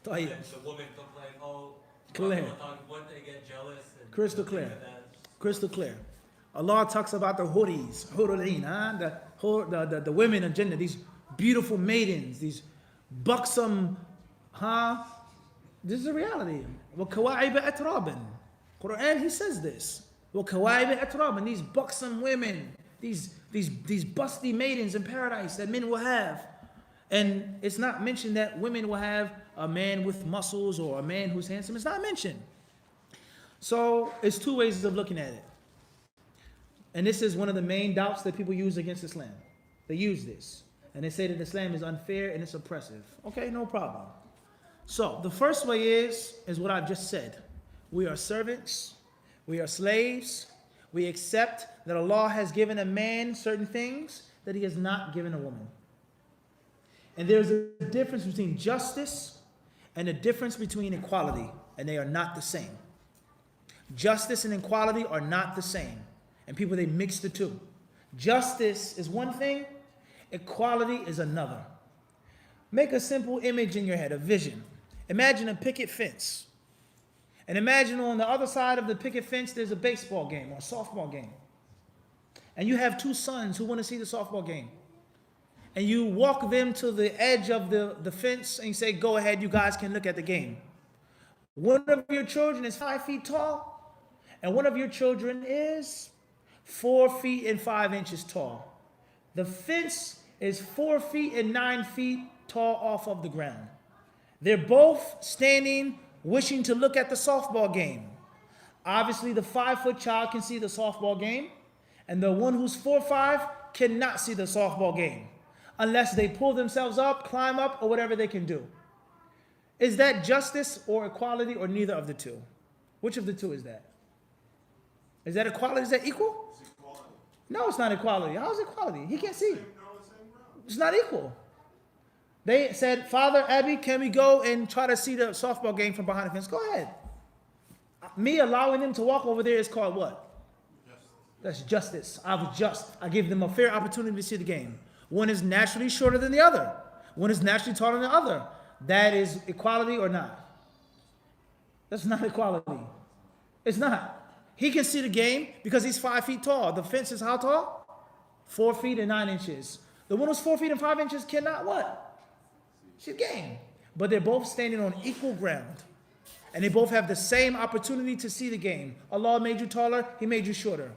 طيب. The woman complain, oh, Clear. when they get jealous. And Crystal clear. Crystal clear. Allah talks about the huris, hurul ain, the women of Jannah, these beautiful maidens, these buxom, this is a reality. وَكَوَاعِبَ أَتْرَابًا. Quran, he says this. وَكَوَاعِبَ أَتْرَابًا. These buxom women, these busty maidens in paradise that men will have. And it's not mentioned that women will have a man with muscles or a man who's handsome. It's not mentioned. So it's two ways of looking at it. And this is one of the main doubts that people use against Islam. They use this. And they say that Islam is unfair and it's oppressive. Okay, no problem. So the first way is what I've just said. We are servants. We are slaves. We accept that Allah has given a man certain things that he has not given a woman. And there's a difference between justice and a difference between equality. And they are not the same. Justice and equality are not the same. And people, they mix the two. Justice is one thing. Equality is another. Make a simple image in your head, a vision. Imagine a picket fence. And imagine on the other side of the picket fence, there's a baseball game or a softball game. And you have two sons who want to see the softball game. And you walk them to the edge of the fence and you say, go ahead, you guys can look at the game. One of your children is 5 feet tall, and one of your children is 4 feet and 5 inches tall. The fence is 4 feet and 9 feet tall off of the ground. They're both standing, wishing to look at the softball game. Obviously, the 5-foot child can see the softball game, and the one who's 4'5" cannot see the softball game unless they pull themselves up, climb up, or whatever they can do. Is that justice or equality or neither of the two? Which of the two is that? Is that equality? Is that equal? It's equality. No, it's not equality. How is it equality? He can't see. It's not equal. They said, Father Abby, can we go and try to see the softball game from behind the fence? Go ahead. Me allowing them to walk over there is called what? Justice. That's justice. I was just. I gave them a fair opportunity to see the game. One is naturally shorter than the other. One is naturally taller than the other. That is equality or not? That's not equality. It's not. He can see the game because he's 5 feet tall. The fence is how tall? 4 feet and 9 inches. The one who's 4 feet and 5 inches cannot what? See the game. But they're both standing on equal ground. And they both have the same opportunity to see the game. Allah made you taller, He made you shorter.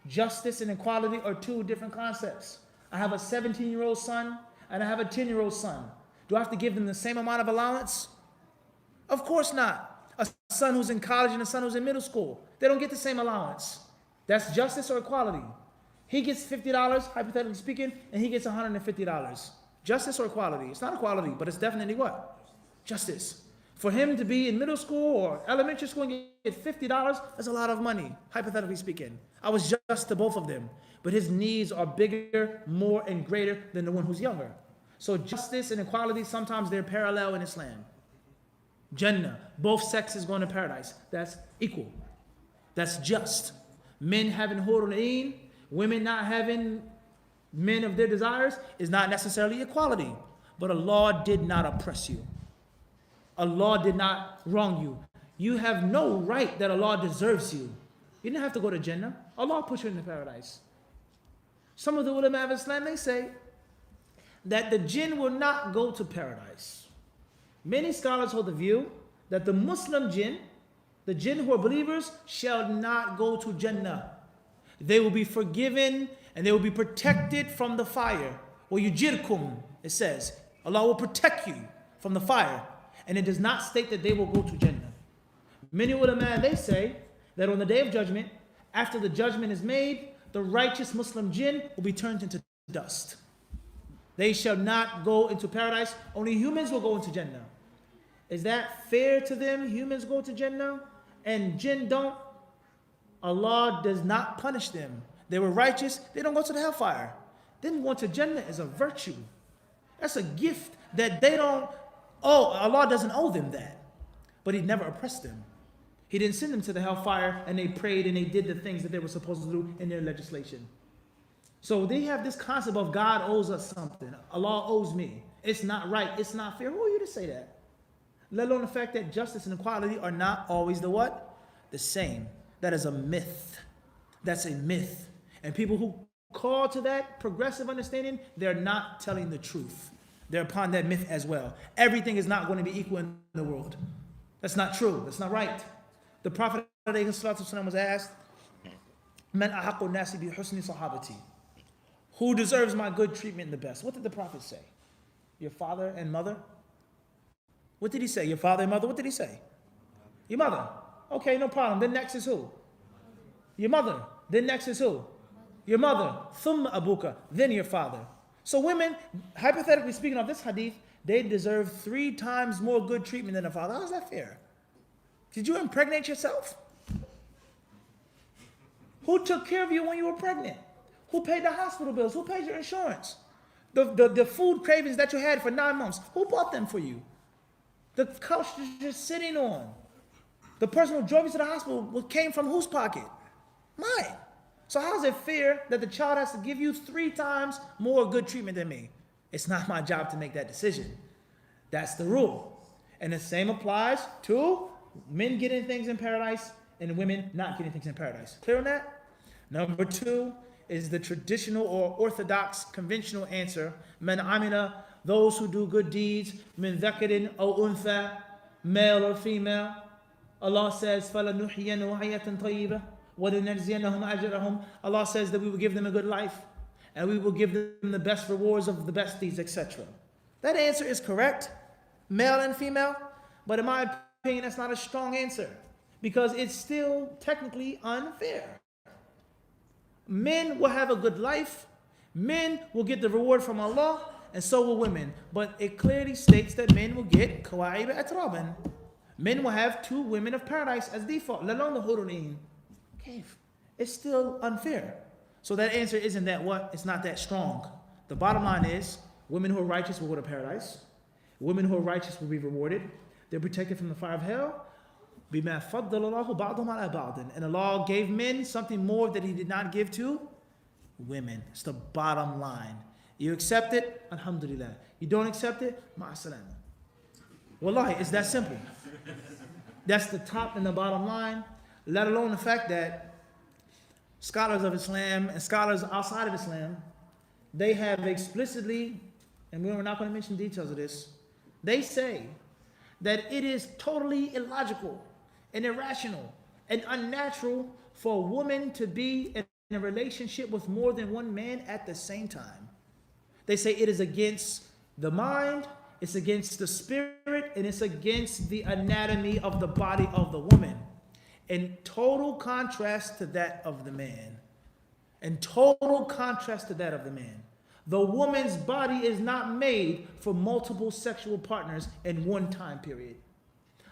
Justice and equality are two different concepts. I have a 17-year-old son and I have a 10-year-old son. Do I have to give them the same amount of allowance? Of course not. A son who's in college and a son who's in middle school, they don't get the same allowance. That's justice or equality. He gets $50, hypothetically speaking, and he gets $150. Justice or equality? It's not equality, but it's definitely what? Justice. For him to be in middle school or elementary school and get $50, that's a lot of money, hypothetically speaking. I was just to both of them. But his needs are bigger, more, and greater than the one who's younger. So justice and equality, sometimes they're parallel in Islam. Jannah, both sexes going to paradise. That's equal. That's just. Men having hurul ain, women not having men of their desires is not necessarily equality. But Allah did not oppress you. Allah did not wrong you. You have no right that Allah deserves you. You didn't have to go to Jannah. Allah put you in the paradise. Some of the ulama of Islam, they say that the jinn will not go to paradise. Many scholars hold the view that the Muslim jinn, the jinn who are believers, shall not go to Jannah. They will be forgiven and they will be protected from the fire. وَيُجِرْكُمْ, it says. Allah will protect you from the fire. And it does not state that they will go to Jannah. Many ulama, they say that on the day of judgment, after the judgment is made, the righteous Muslim jinn will be turned into dust. They shall not go into paradise. Only humans will go into Jannah. Is that fair to them? Humans go to Jannah and jinn don't? Allah does not punish them. They were righteous. They don't go to the hellfire. Them going to Jannah is a virtue. That's a gift that they don't owe. Allah doesn't owe them that. But He never oppressed them. He didn't send them to the hellfire and they prayed and they did the things that they were supposed to do in their legislation. So they have this concept of God owes us something. Allah owes me. It's not right. It's not fair. Who are you to say that? let alone the fact that justice and equality are not always the what? The same. That is a myth. That's a myth. And people who call to that progressive understanding, they're not telling the truth. They're upon that myth as well. Everything is not going to be equal in the world. That's not true. That's not right. The Prophet ﷺ was asked, Man ahaqu nasi bi husni sahabati. Who deserves my good treatment the best? What did the Prophet say? Your father and mother? What did he say? Your father and mother? What did he say? Your mother. Okay, no problem. Then next is who? Your mother. Then next is who? Your mother. Thumma abuka. Then your father. So women, hypothetically speaking of this hadith, they deserve 3 times more good treatment than a father. How is that fair? Did you impregnate yourself? Who took care of you when you were pregnant? Who paid the hospital bills? Who paid your insurance? The food cravings that you had for 9 months, who bought them for you? The couch you're just sitting on. The person who drove you to the hospital came from whose pocket? Mine. So how is it fair that the child has to give you 3 times more good treatment than me? It's not my job to make that decision. That's the rule. And the same applies to men getting things in paradise and women not getting things in paradise. Clear on that? Number 2 is the traditional or orthodox conventional answer. Man amina, those who do good deeds, min dhakarin aw untha, male or female. Allah says, فَلَنُحْيَنُ حَيَةً طَيِّبَةً وَلَنَجْزِيَنَّهُمْ أَجْرَهُم. Allah says that we will give them a good life and we will give them the best rewards of the best deeds, etc. That answer is correct, male and female, but in my opinion, that's not a strong answer because it's still technically unfair. Men will have a good life, men will get the reward from Allah, and so will women. But it clearly states that men will get kawa'ib atraban. Men will have 2 women of paradise as default. Lalong the hurun. Okay, it's still unfair. So that answer isn't that what? It's not that strong. The bottom line is, women who are righteous will go to paradise. Women who are righteous will be rewarded. They're protected from the fire of hell. بِمَا فَضَّلَ اللَّهُ بَعْضُهُمْ عَلَى بَعْضٍ. And Allah gave men something more that He did not give to women. It's the bottom line. You accept it, alhamdulillah. You don't accept it, ma'asalam. Wallahi, it's that simple. That's the top and the bottom line, let alone the fact that scholars of Islam and scholars outside of Islam, they have explicitly, and we're not going to mention details of this, they say that it is totally illogical and irrational and unnatural for a woman to be in a relationship with more than one man at the same time. They say it is against the mind, it's against the spirit, and it's against the anatomy of the body of the woman. In total contrast to that of the man. In total contrast to that of the man. The woman's body is not made for multiple sexual partners in one time period.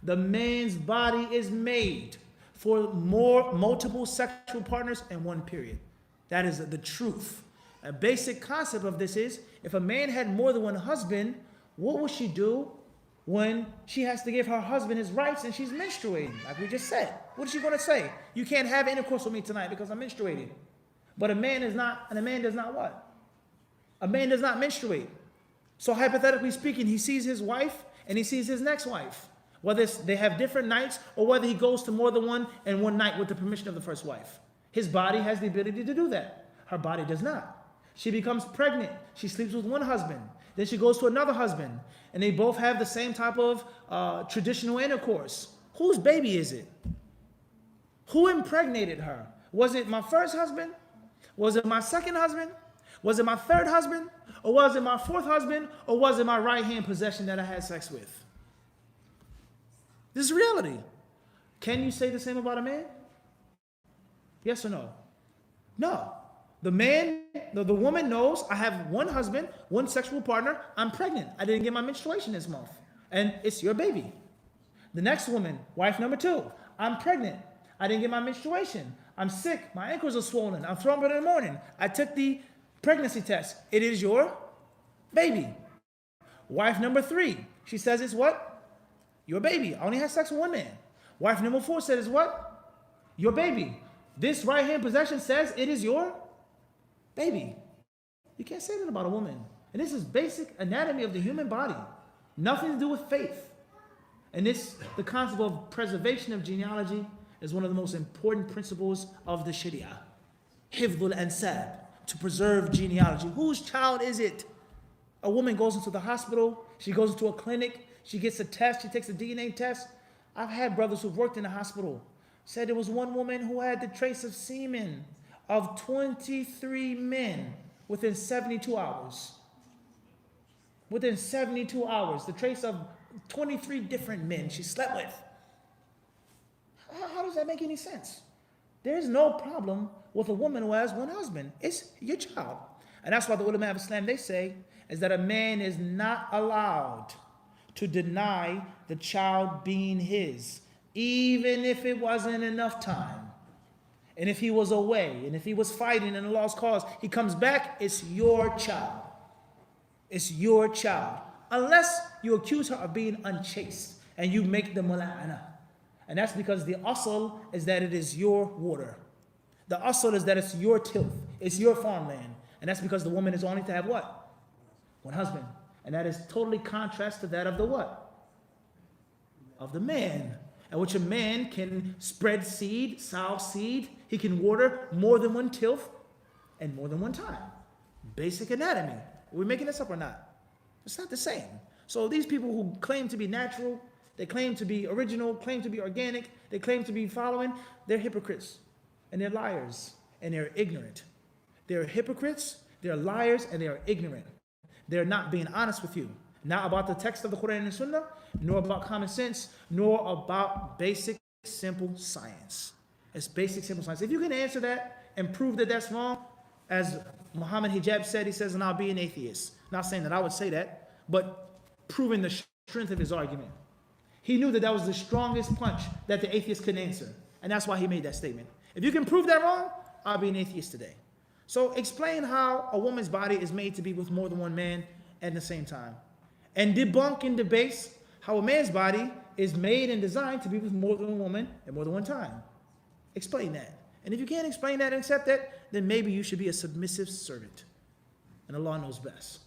The man's body is made for multiple sexual partners in one period. That is the truth. A basic concept of this is, if a man had more than one husband, what will she do when she has to give her husband his rights and she's menstruating? Like we just said. What is she going to say? You can't have intercourse with me tonight because I'm menstruating. But a man does not what? A man does not menstruate. So hypothetically speaking, he sees his wife and he sees his next wife. Whether they have different nights or whether he goes to more than one in one night with the permission of the first wife. His body has the ability to do that. Her body does not. She becomes pregnant. She sleeps with one husband. Then she goes to another husband. And they both have the same type of traditional intercourse. Whose baby is it? Who impregnated her? Was it my first husband? Was it my second husband? Was it my third husband? Or was it my fourth husband? Or was it my right-hand possession that I had sex with? This is reality. Can you say the same about a man? Yes or no? No. The man, the woman knows I have one husband, one sexual partner. I'm pregnant. I didn't get my menstruation this month. And it's your baby. The next woman, wife number 2, I'm pregnant. I didn't get my menstruation. I'm sick. My ankles are swollen. I'm throwing up in the morning. I took the pregnancy test. It is your baby. Wife number 3, she says it's what? Your baby. I only had sex with one man. Wife number 4 says what? Your baby. This right hand possession says it is your baby. You can't say that about a woman. And this is basic anatomy of the human body. Nothing to do with faith. And the concept of preservation of genealogy is one of the most important principles of the Sharia. Hifdhul ansab, to preserve genealogy. Whose child is it? A woman goes into the hospital, she goes into a clinic, she gets a test, she takes a DNA test. I've had brothers who've worked in the hospital, said there was one woman who had the trace of semen of 23 men within 72 hours. Within 72 hours, the trace of 23 different men she slept with. How does that make any sense? There's no problem with a woman who has one husband. It's your child. And that's why the ulama of Islam, they say, is that a man is not allowed to deny the child being his, even if it wasn't enough time. And if he was away, and if he was fighting in a lost cause, he comes back, it's your child. It's your child. Unless you accuse her of being unchaste and you make the mula'ana. And that's because the asl is that it is your water. The asl is that it's your tilth. It's your farmland. And that's because the woman is only to have what? One husband. And that is totally contrast to that of the what? Of the man. In which a man can spread seed, sow seed. He can water more than one tilth and more than one time. Basic anatomy. Are we making this up or not? It's not the same. So these people who claim to be natural, they claim to be original, claim to be organic, they claim to be following, they're hypocrites. And they're liars. And they're ignorant. They're hypocrites, they're liars, and they're ignorant. They're not being honest with you. Not about the text of the Quran and Sunnah, nor about common sense, nor about basic, simple science. It's basic, simple science. If you can answer that and prove that that's wrong, as Muhammad Hijab said, he says, and I'll be an atheist. Not saying that I would say that, but proving the strength of his argument. He knew that that was the strongest punch that the atheist couldn't answer. And that's why he made that statement. If you can prove that wrong, I'll be an atheist today. So explain how a woman's body is made to be with more than one man at the same time. And debunk and debase how a man's body is made and designed to be with more than one woman at more than one time. Explain that. And if you can't explain that and accept that, then maybe you should be a submissive servant. And Allah knows best.